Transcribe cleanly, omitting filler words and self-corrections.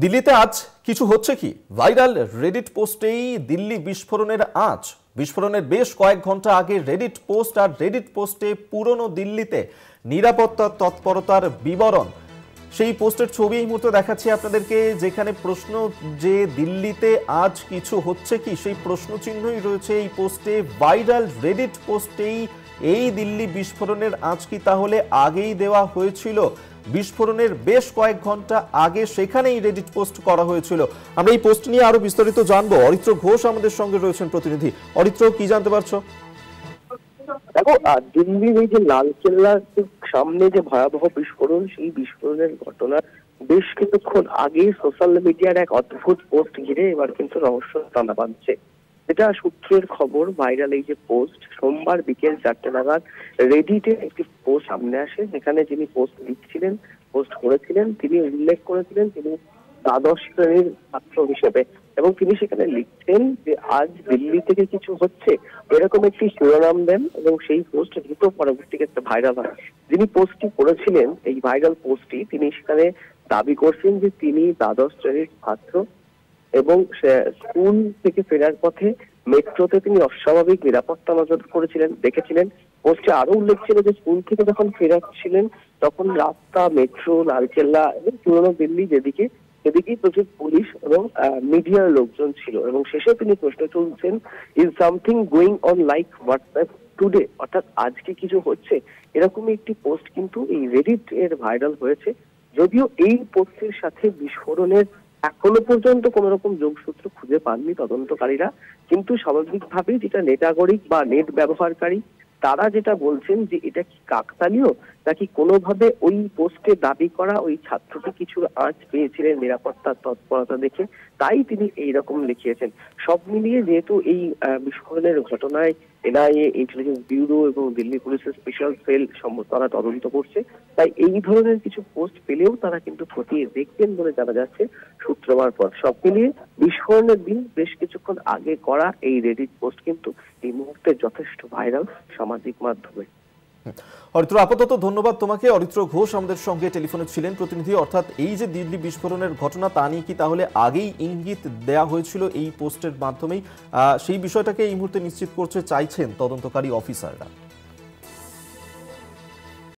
দিল্লিতে আজ কিছু হচ্ছে কি? ভাইরাল রেডিট পোস্টেই দিল্লি বিস্ফোরণের আঁচ। বিস্ফোরণের বেশ কয়েক ঘন্টা আগে রেডিট পোস্ট, আর রেডিট পোস্টে পুরনো দিল্লিতে নিরাপত্তা তৎপরতার বিবরণ। সেই পোস্টের ছবি এই মুহূর্তে দেখাচ্ছি আপনাদেরকে, যেখানে প্রশ্ন যে দিল্লিতে আজ কিছু হচ্ছে কি, সেই প্রশ্ন চিহ্নই রয়েছে এই পোস্টে। ভাইরাল রেডিট পোস্টেই এই দিল্লি বিস্ফোরণের আঁচ কি তাহলে আগেই দেওয়া হয়েছিল? বিস্ফোরণের বেশ কয়েক ঘন্টা আগে সেখানেই রেডিট পোস্ট করা হয়েছিল। আমরা এই পোস্ট নিয়ে আরো বিস্তারিত জানবো। অরিত্র ঘোষ আমাদের সঙ্গে রয়েছেন প্রতিনিধি। অরিত্র, কি জানতে পারছো? দেখো, দিল্লির এই যে লালকেল্লার সামনে যে ভয়াবহ বিস্ফোরণ, সেই বিস্ফোরণের ঘটনা বেশ কিছুক্ষণ আগে সোশ্যাল মিডিয়ার এক অদ্ভুত পোস্ট ঘিরে এবার কিন্তু রহস্য টানা বাঁধছে। যেটা সূত্রের খবর, ভাইরাল এই যে পোস্ট, সোমবার বিকেল 4টে নাগাদ রেডিটে একটি পোস্ট সামনে আসে, যেখানে যিনি পোস্ট লিখছিলেন, পোস্ট করেছিলেন, তিনি উল্লেখ করেছিলেন তিনি দ্বাদশ শ্রেণীর ছাত্র হিসেবে, এবং তিনি সেখানে লিখছেন যে আজ দিল্লি থেকে কিছু হচ্ছে, এরকম একটি শিরোনাম দেন, এবং সেই পোস্ট দ্রুত পরবর্তী ক্ষেত্রে ভাইরাল হয়। যিনি পোস্টটি করেছিলেন, এই ভাইরাল পোস্টটি, তিনি সেখানে দাবি করছেন যে তিনি দ্বাদশ শ্রেণীর ছাত্র, এবং স্কুল থেকে ফেরার পথে মেট্রোতে তিনি অস্বাভাবিক নিরাপত্তা নজর করেছিলেন, দেখেছিলেন। পোস্টে আরো উল্লেখ ছিল যে স্কুল থেকে যখন ফেরাচ্ছিলেন তখন রাস্তা, মেট্রো, লালকেল্লা এবং পুরনো দিল্লি সেদিকেই প্রচুর পুলিশ এবং মিডিয়ার লোকজন ছিল। এবং শেষে তিনি প্রশ্ন তুলছেন, is something going on like WhatsApp today, অর্থাৎ আজকে কিছু হচ্ছে, এরকমই একটি পোস্ট কিন্তু এই রেডিট এর ভাইরাল হয়েছে। যদিও এই পোস্টের সাথে বিস্ফোরণের এখনো পর্যন্ত কোন রকম যোগসূত্র খুঁজে পাননি তদন্তকারীরা, কিন্তু স্বাভাবিকভাবেই যেটা নেটাগরিক বা নেট ব্যবহারকারী, তারা যেটা বলছেন যে এটা কি কাকতালীয়, নাকি কোনোভাবে ওই পোস্টে দাবি করা ওই ছাত্রটি কিছু আঁচ পেয়েছিলেন নিরাপত্তার তৎপরতা দেখে, তাই তিনি এইরকম লিখিয়েছেন। সব মিলিয়ে যেহেতু এই বিস্ফোরণের ঘটনায় এনআইএ, ইন্টেলিজেন্স ব্যুরো এবং দিল্লি পুলিশের স্পেশাল সেল তারা তদন্ত করছে, তাই এই ধরনের কিছু পোস্ট পেলেও তারা কিন্তু খতিয়ে দেখবেন বলে জানা যাচ্ছে সূত্র মারফত। সব মিলিয়ে বিস্ফোরণের দিন বেশ কিছুক্ষণ আগে করা এই রেডিট পোস্ট কিন্তু এই মুহূর্তে যথেষ্ট ভাইরাল সামাজিক মাধ্যমে। অরিত্র, আপাতত ধন্যবাদ তোমাকে। অরিত্র ঘোষ আমাদের সঙ্গে টেলিফোনে ছিলেন প্রতিনিধি। অর্থাৎ এই যে দিল্লি বিস্ফোরণের ঘটনা, তা নিয়ে কি তাহলে আগেই ইঙ্গিত দেয়া হয়েছিল এই পোস্টের মাধ্যমেই? সেই বিষয়টাকে এই মুহূর্তে নিশ্চিত করতে চাইছেন তদন্তকারী অফিসাররা।